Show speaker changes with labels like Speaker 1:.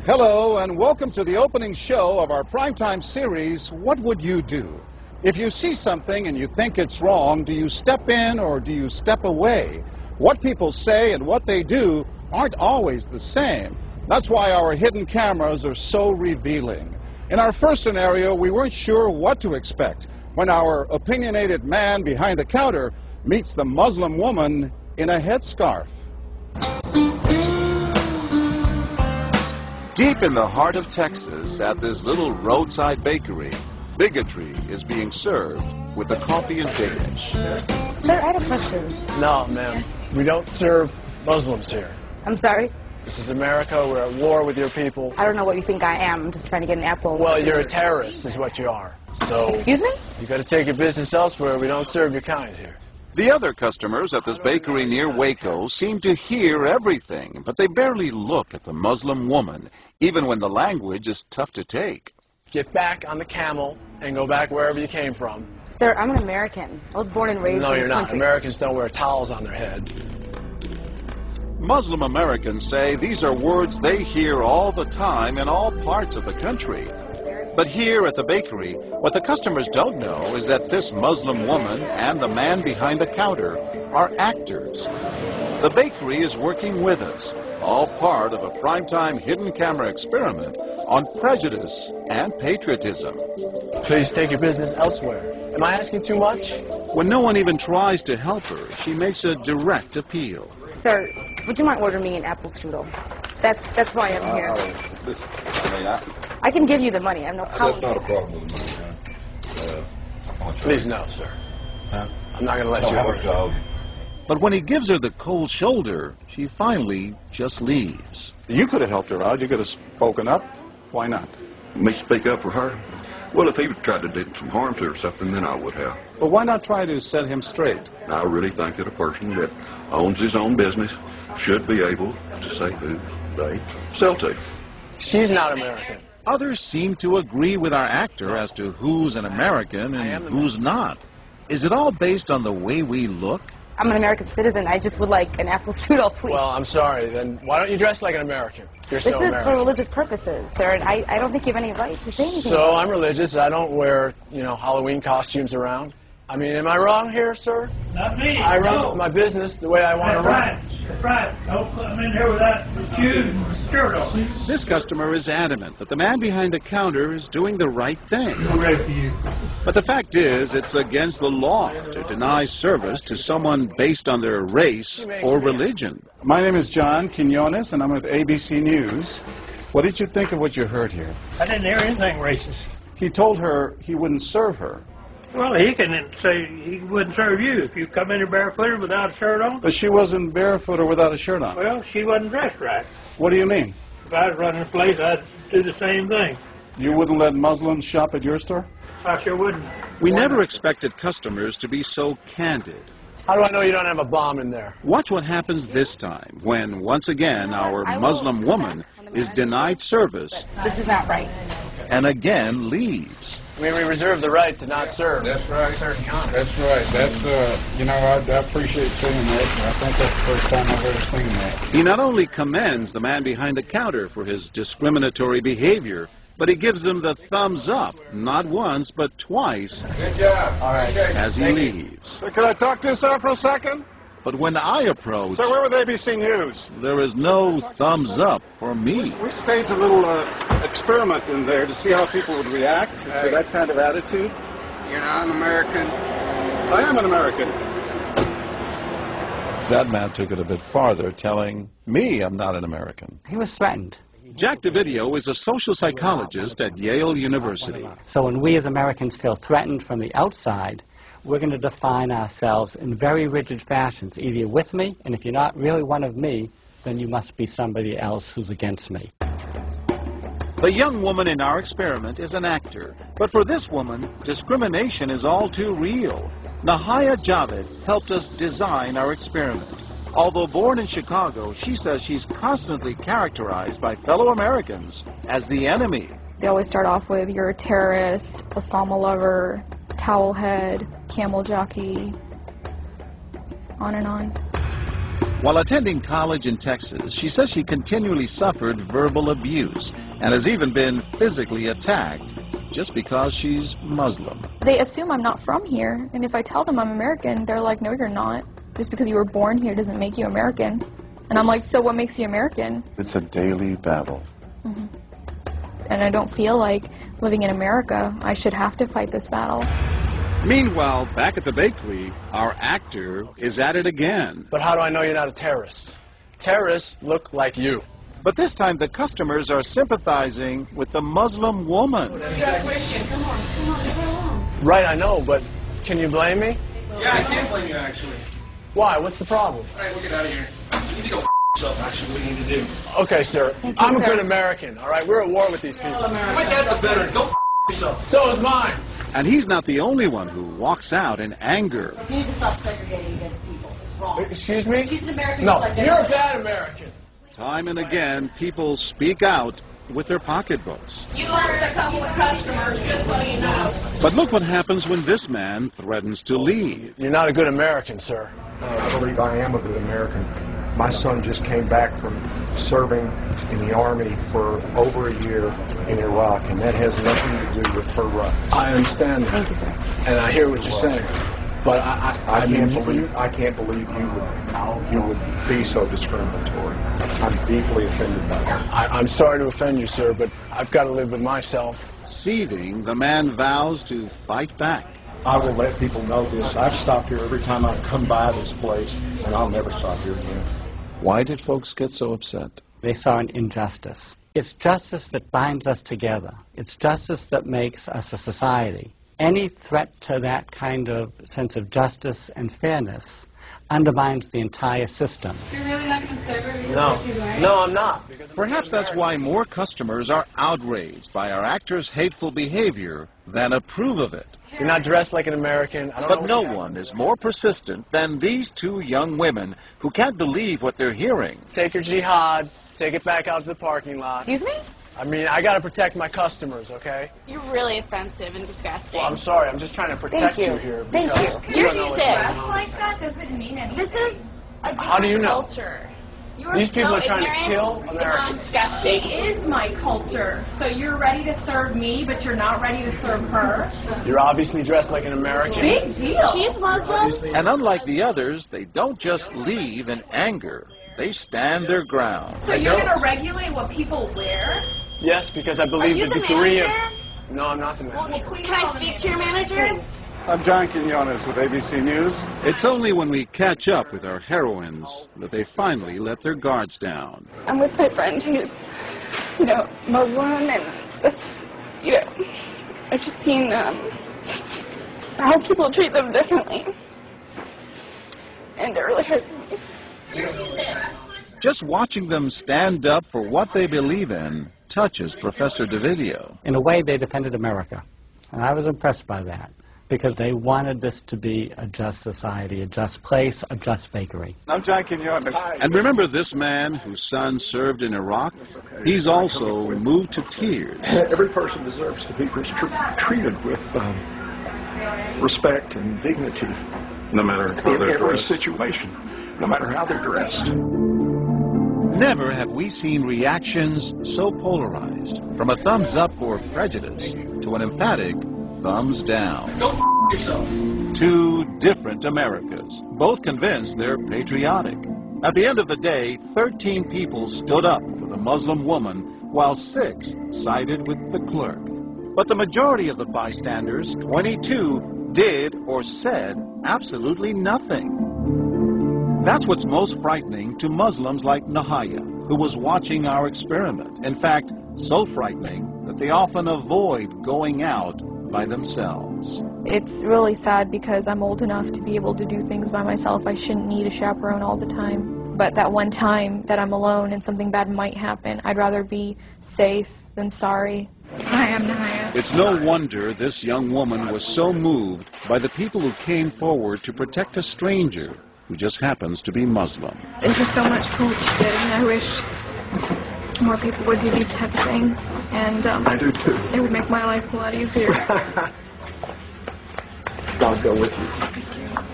Speaker 1: Hello and welcome to the opening show of our primetime series, What Would You Do? If you see something and you think it's wrong, do you step in or do you step away? What people say and what they do aren't always the same. That's why our hidden cameras are so revealing. In our first scenario, we weren't sure what to expect when our opinionated man behind the counter meets the Muslim woman in a headscarf. Deep in the heart of Texas, at this little roadside bakery, bigotry is being served with a coffee and dish.
Speaker 2: Sir, I had a question.
Speaker 3: No, ma'am. We don't serve Muslims here.
Speaker 2: I'm sorry?
Speaker 3: This is America. We're at war with your people.
Speaker 2: I don't know what you think I am. I'm just trying to get an apple.
Speaker 3: Well, you're a terrorist is what you are. So,
Speaker 2: excuse me?
Speaker 3: You got to take your business elsewhere. We don't serve your kind here.
Speaker 1: The other customers at this bakery near Waco seem to hear everything, but they barely look at the Muslim woman, even when the language is tough to take.
Speaker 3: Get back on the camel and go back wherever you came from.
Speaker 2: Sir, I'm an American. I was born and raised in this country.
Speaker 3: No, you're not. Americans don't wear towels on their head.
Speaker 1: Muslim Americans say these are words they hear all the time in all parts of the country. But here at the bakery, what the customers don't know is that this Muslim woman and the man behind the counter are actors. The bakery is working with us, all part of a primetime hidden camera experiment on prejudice and patriotism.
Speaker 3: Please take your business elsewhere. Am I asking too much?
Speaker 1: When no one even tries to help her, she makes a direct appeal.
Speaker 2: Sir, would you mind ordering me an apple strudel? That's why I'm here. I can give you the money. I have no problem.
Speaker 4: That's not a problem with the money.
Speaker 3: Please no, sir. I'm not going to let you order.
Speaker 1: But when he gives her the cold shoulder, she finally just leaves. You could have helped her out. You could have spoken up. Why not?
Speaker 4: Me speak up for her? Well, if he would try to do some harm to her or something, then I would have.
Speaker 1: But why not try to set him straight?
Speaker 4: I really think that a person that owns his own business should be able to say who they sell to.
Speaker 3: She's not American.
Speaker 1: Others seem to agree with our actor as to who's an American and who's not. Is it all based on the way we look?
Speaker 2: I'm an American citizen. I just would like an apple strudel, please.
Speaker 3: Well, I'm sorry. Then why don't you dress like an American? You're so American.
Speaker 2: This is for religious purposes, sir, and I don't think you have any right to say anything.
Speaker 3: So I'm religious. I don't wear, Halloween costumes around. I mean, am I wrong here, sir?
Speaker 5: Not me.
Speaker 3: I run my business the way I want to run.
Speaker 5: That's right. Don't come in here without shoes and skirt on.
Speaker 1: This customer is adamant that the man behind the counter is doing the right thing.
Speaker 5: I'm ready for you.
Speaker 1: But the fact is, it's against the law to deny service to someone based on their race or religion. My name is John Quinones, and I'm with ABC News. What did you think of what you heard here?
Speaker 5: I didn't hear anything racist.
Speaker 1: He told her he wouldn't serve her.
Speaker 5: Well, he can say he wouldn't serve you if you come in here barefooted without a shirt on.
Speaker 1: But she wasn't barefoot or without a shirt on.
Speaker 5: Well, she wasn't dressed right.
Speaker 1: What do you mean?
Speaker 5: If I was running a place, I'd do the same thing.
Speaker 1: You wouldn't let Muslims shop at your store?
Speaker 5: I sure wouldn't.
Speaker 1: We never expected customers to be so candid.
Speaker 3: How do I know you don't have a bomb in there?
Speaker 1: Watch what happens this time when, once again, our Muslim woman is denied service.
Speaker 2: This is not right.
Speaker 1: And again leaves.
Speaker 3: We reserve the right to not serve.
Speaker 6: That's right.
Speaker 3: Certain kind.
Speaker 6: That's right. That's, I appreciate seeing that. I think that's the first time I've ever seen that.
Speaker 1: He not only commends the man behind the counter for his discriminatory behavior, but he gives him the thumbs up, not once, but twice.
Speaker 6: Good job.
Speaker 3: All right.
Speaker 1: As he leaves.
Speaker 7: Sir, can I talk to you, sir, for a second?
Speaker 1: But when I approach,
Speaker 7: Sir, we're with ABC News.
Speaker 1: there is no thumbs up for me.
Speaker 7: We staged a little experiment in there to see how people would react to that kind of attitude.
Speaker 6: You're not an American.
Speaker 7: I am an American.
Speaker 1: That man took it a bit farther, telling me I'm not an American.
Speaker 8: He was threatened.
Speaker 1: Jack DeVideo is a social psychologist at Yale University.
Speaker 8: So when we as Americans feel threatened from the outside, we're going to define ourselves in very rigid fashions. Either you're with me, and if you're not really one of me, then you must be somebody else who's against me.
Speaker 1: The young woman in our experiment is an actor, but for this woman, discrimination is all too real. Nahaya Javed helped us design our experiment. Although born in Chicago, she says she's constantly characterized by fellow Americans as the enemy.
Speaker 9: They always start off with, you're a terrorist, Osama lover, towel head, camel jockey, on and on.
Speaker 1: While attending college in Texas, she says she continually suffered verbal abuse and has even been physically attacked just because she's Muslim.
Speaker 9: They assume I'm not from here, and if I tell them I'm American, they're like, no, you're not. Just because you were born here doesn't make you American. And I'm like, so what makes you American?
Speaker 10: It's a daily battle.
Speaker 9: Mm-hmm. And I don't feel like living in America, I should have to fight this battle.
Speaker 1: Meanwhile, back at the bakery, our actor is at it again.
Speaker 3: But how do I know you're not a terrorist? Terrorists look like you.
Speaker 1: But this time the customers are sympathizing with the Muslim woman.
Speaker 11: You got a question. Come on.
Speaker 3: Right, I know, but can you blame me?
Speaker 11: Yeah, I can't blame you, actually.
Speaker 3: Why? What's the problem?
Speaker 11: All right, we'll get out of here. You need to go yourself, actually, what you need to do.
Speaker 3: Okay, sir. I'm a good American, all right? We're at war with these people.
Speaker 11: My dad's a veteran. Go yourself.
Speaker 3: So is mine.
Speaker 1: And he's not the only one who walks out in anger.
Speaker 12: You need to stop segregating against people. It's wrong.
Speaker 3: Excuse me?
Speaker 12: She's an American.
Speaker 3: No,
Speaker 12: just like
Speaker 3: you're a bad American.
Speaker 1: Time and again, people speak out with their pocketbooks.
Speaker 12: You lost a couple of customers, just so you know.
Speaker 1: But look what happens when this man threatens to leave.
Speaker 3: You're not a good American, sir.
Speaker 13: I believe I am a good American. My son just came back from serving in the Army for over a year in Iraq, and that has nothing to do with her right.
Speaker 3: I understand that.
Speaker 9: Thank you, sir.
Speaker 3: And I hear what you're saying. But I
Speaker 13: can't believe you would be so discriminatory. I'm deeply offended by that.
Speaker 3: I'm sorry to offend you, sir, but I've got to live with myself.
Speaker 1: Seething, the man vows to fight back.
Speaker 13: I will let people know this. I've stopped here every time I come by this place, and I'll never stop here again.
Speaker 10: Why did folks get so upset?
Speaker 8: They saw an injustice. It's justice that binds us together. It's justice that makes us a society. Any threat to that kind of sense of justice and fairness undermines the entire system.
Speaker 2: You're really not going to serve her?
Speaker 3: No, I'm not.
Speaker 1: Perhaps that's why more customers are outraged by our actor's hateful behavior than approve of it.
Speaker 3: You're not dressed like an American.
Speaker 1: But no one is more persistent than these two young women who can't believe what they're hearing.
Speaker 3: Take your jihad, take it back out to the parking lot.
Speaker 2: Excuse me?
Speaker 3: I mean, I got to protect my customers, okay?
Speaker 2: You're really offensive and disgusting.
Speaker 3: Well, I'm sorry. I'm just trying to protect you here.
Speaker 2: Thank you.
Speaker 3: You're
Speaker 2: sick. Like that doesn't mean anything. This is a
Speaker 3: How do you know?
Speaker 2: culture.
Speaker 3: These people are trying to kill Americans.
Speaker 2: Disgusting.
Speaker 14: It is my culture. So you're ready to serve me, but you're not ready to serve her.
Speaker 3: You're obviously dressed like an American.
Speaker 14: Big deal.
Speaker 2: She's Muslim.
Speaker 1: And unlike the others, they don't just leave in anger. They stand their ground.
Speaker 14: So you're going to regulate what people wear?
Speaker 3: Yes, because I believe the degree of... No, I'm not the manager.
Speaker 2: Well, can I speak to your manager?
Speaker 7: I'm John Quinones with ABC News.
Speaker 1: It's only when we catch up with our heroines that they finally let their guards down.
Speaker 2: I'm with my friend who's, Muslim, and that's, I've just seen how people treat them differently. And it really hurts me.
Speaker 1: Just watching them stand up for what they believe in touches Professor DeVideo.
Speaker 8: In a way, they defended America. And I was impressed by that, because they wanted this to be a just society, a just place, a just bakery.
Speaker 7: I'm John Quinones.
Speaker 1: And remember this man whose son served in Iraq? He's also moved to tears.
Speaker 13: Every person deserves to be treated with respect and dignity.
Speaker 4: No matter how
Speaker 13: in
Speaker 4: they're
Speaker 13: every
Speaker 4: dressed.
Speaker 13: situation, no matter how they're dressed.
Speaker 1: Never have we seen reactions so polarized, from a thumbs up for prejudice to an emphatic thumbs down.
Speaker 11: Go yourself.
Speaker 1: Two different Americas, both convinced they're patriotic. At the end of the day, 13 people stood up for the Muslim woman, while 6 sided with the clerk. But the majority of the bystanders, 22, did or said absolutely nothing. That's what's most frightening to Muslims like Nahaya, who was watching our experiment. In fact, so frightening that they often avoid going out by themselves.
Speaker 9: It's really sad because I'm old enough to be able to do things by myself. I shouldn't need a chaperone all the time. But that one time that I'm alone and something bad might happen, I'd rather be safe than sorry.
Speaker 2: Hi, I'm Nahaya.
Speaker 1: It's no wonder this young woman was so moved by the people who came forward to protect a stranger who just happens to be Muslim.
Speaker 9: Thank you so much for what you did, and I wish more people would do these type of things. And
Speaker 13: I do too.
Speaker 9: It would make my life a lot easier.
Speaker 13: God go with you.
Speaker 9: Thank you.